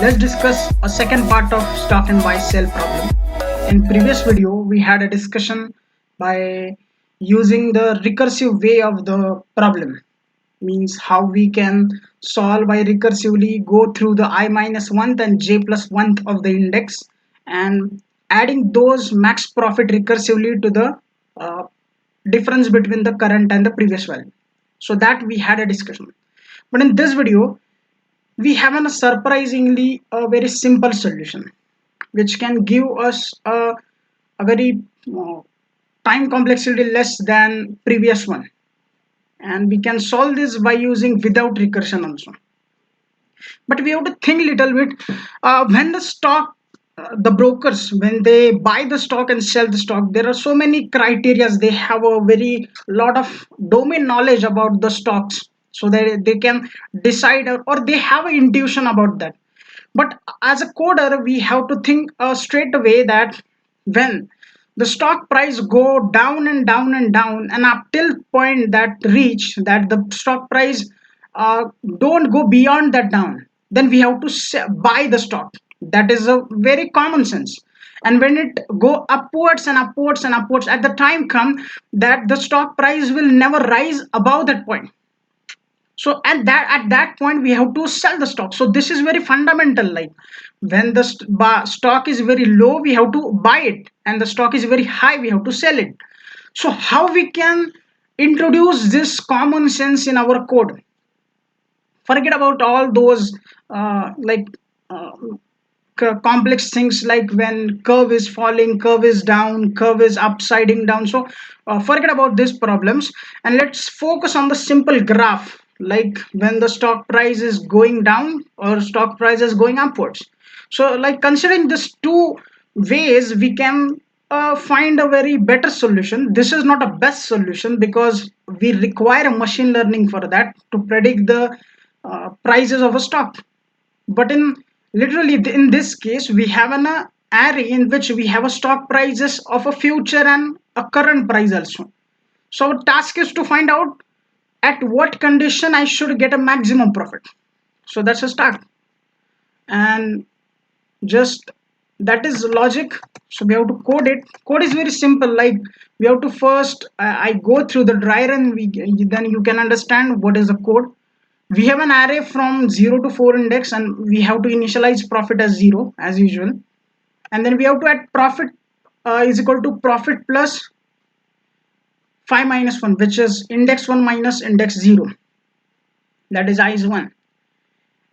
Let's discuss a second part of stock and buy sell problem. In previous video, we had a discussion by using the recursive way of the problem. Means how we can solve by recursively go through the I minus 1th and j plus 1th of the index and adding those max profit recursively to the uh, difference between the current and the previous value. So that we had a discussion. But in this video, we have a surprisingly a very simple solution which can give us a very time complexity less than previous one, and we can solve this by using without recursion also. But we have to think little bit when the stock the brokers, when they buy the stock and sell the stock, there are so many criterias. They have a very lot of domain knowledge about the stocks, so that they can decide, or they have an intuition about that. But as a coder, we have to think straight away that when the stock price go down and down and down and up till point that reach that the stock price uh, don't go beyond that down, then we have to buy the stock. That is a very common sense. And when it go upwards and upwards and upwards, at the time come that the stock price will never rise above that point. So at that point we have to sell the stock. So this is very fundamental. Like when the stock is very low, we have to buy it, and the stock is very high, we have to sell it. So how we can introduce this common sense in our code? Forget about all those like uh, complex things like when curve is falling, curve is down, curve is upsiding down. So forget about these problems, and let's focus on the simple graph, like when the stock price is going down or stock price is going upwards. So like considering these two ways, we can find a very better solution. This is not a best solution because we require machine learning for that to predict the prices of a stock. But in literally in this case, we have an array in which we have a stock prices of a future and a current price also. So our task is to find out at what condition I should get a maximum profit. So that's a start. And just that is logic. So we have to code it. Code is very simple. Like we have to first I go through the dry run, then you can understand what is the code. We have an array from 0 to 4 index, and we have to initialize profit as 0 as usual, and then we have to add profit is equal to profit plus 5 minus 1, which is index 1 minus index 0, that is I is 1.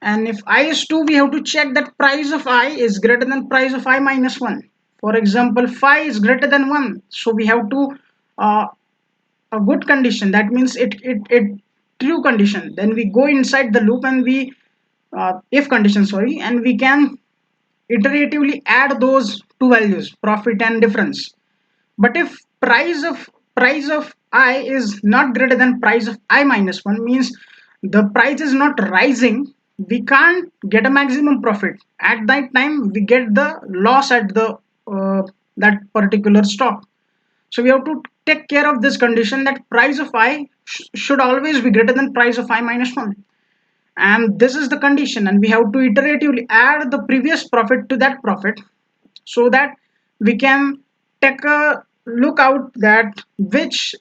And if I is 2, we have to check that price of I is greater than price of I minus 1. For example, phi is greater than 1, so we have to uh, a good condition, that means it true condition, then we go inside the loop and we if condition, sorry, and we can iteratively add those two values, profit and difference. But if price of I is not greater than price of I minus 1, means the price is not rising, we can't get a maximum profit. At that time we get the loss at the that particular stock. So we have to take care of this condition that price of I should always be greater than price of I minus 1. And this is the condition, and we have to iteratively add the previous profit to that profit, so that we can take a look out that which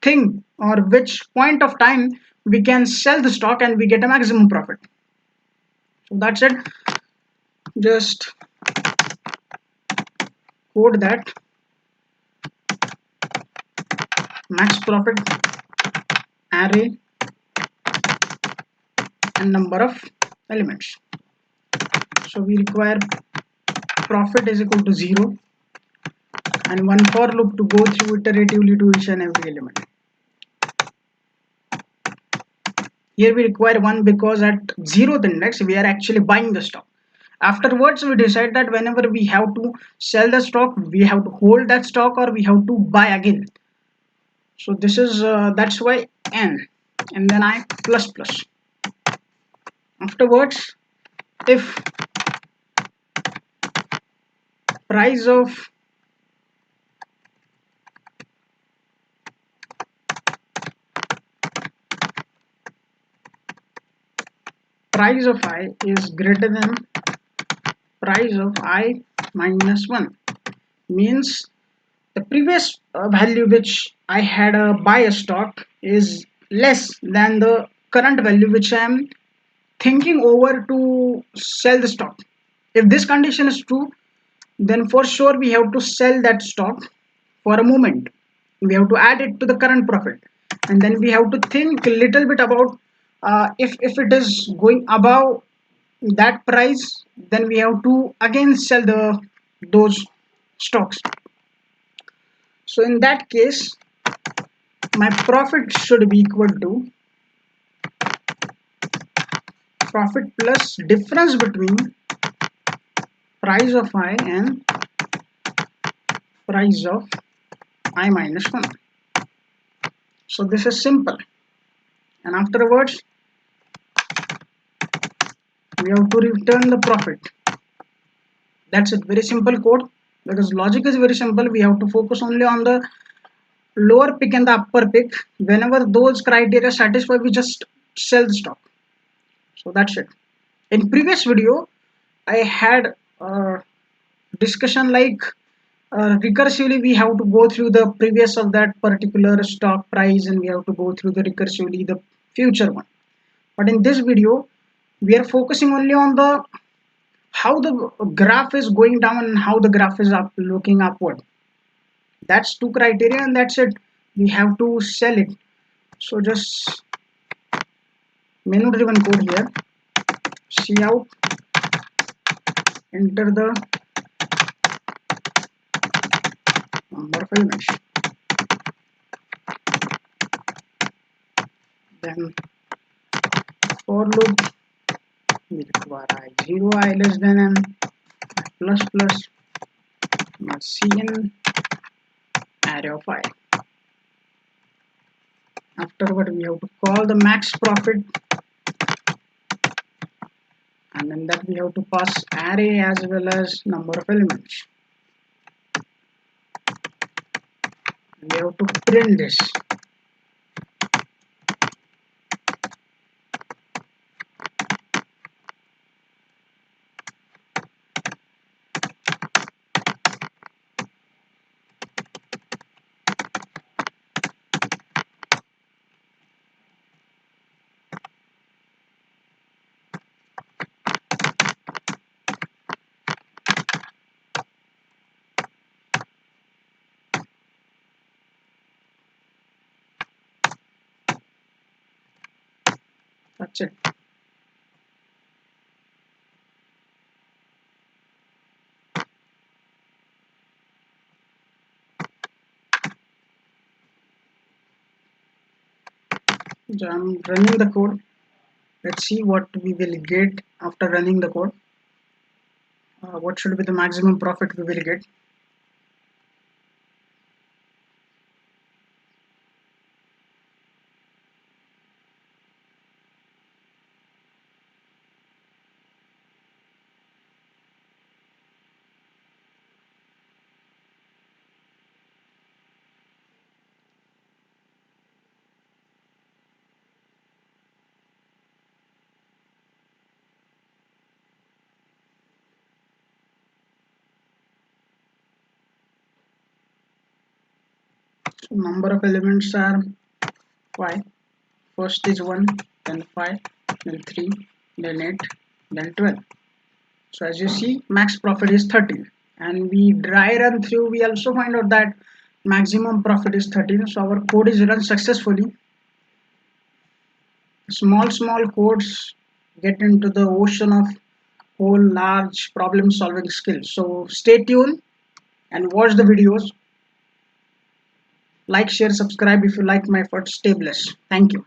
thing or which point of time we can sell the stock and we get a maximum profit. So that's it. Just code that max profit array and number of elements. So we require profit is equal to 0 and one for loop to go through iteratively to each and every element. Here we require 1 because at 0th index we are actually buying the stock. Afterwards we decide that whenever we have to sell the stock, we have to hold that stock or we have to buy again. So this is that's why n, and then I plus plus. Afterwards, if price of price of I is greater than price of I minus 1, means the previous value which I had buy a stock is less than the current value which I am thinking over to sell the stock. If this condition is true, then for sure we have to sell that stock for a moment. We have to add it to the current profit, and then we have to think a little bit about if it is going above that price, then we have to again sell the those stocks. So in that case, my profit should be equal to profit plus difference between price of I and price of I minus 1. So this is simple, and afterwards we have to return the profit. That's it, very simple code. Because logic is very simple, we have to focus only on the lower pick and the upper pick. Whenever those criteria satisfy, we just sell the stock. So that's it. In previous video I had a discussion like recursively we have to go through the previous of that particular stock price, and we have to go through the recursively the future one. But in this video we are focusing only on the how the graph is going down and how the graph is up looking upward. That's two criteria, and that's it. We have to sell it. So just menu driven code here. Cout, enter the number of elements, then for loop we require I0, I less than n, I plus plus, not cin array of I. Afterward we have to call the max profit, and then that we have to pass array as well as number of elements. We have to print this. That's it. So I'm running the code. Let's see what we will get after running the code. What should be the maximum profit we will get? So number of elements are 5. First is 1, then 5, then 3, then 8, then 12. So as you see, max profit is 13. And we dry run through, we also find out that maximum profit is 13. So our code is run successfully. Small codes get into the ocean of whole large problem solving skills. So stay tuned and watch the videos. Like, share, subscribe if you like my efforts. Stay blessed. Thank you.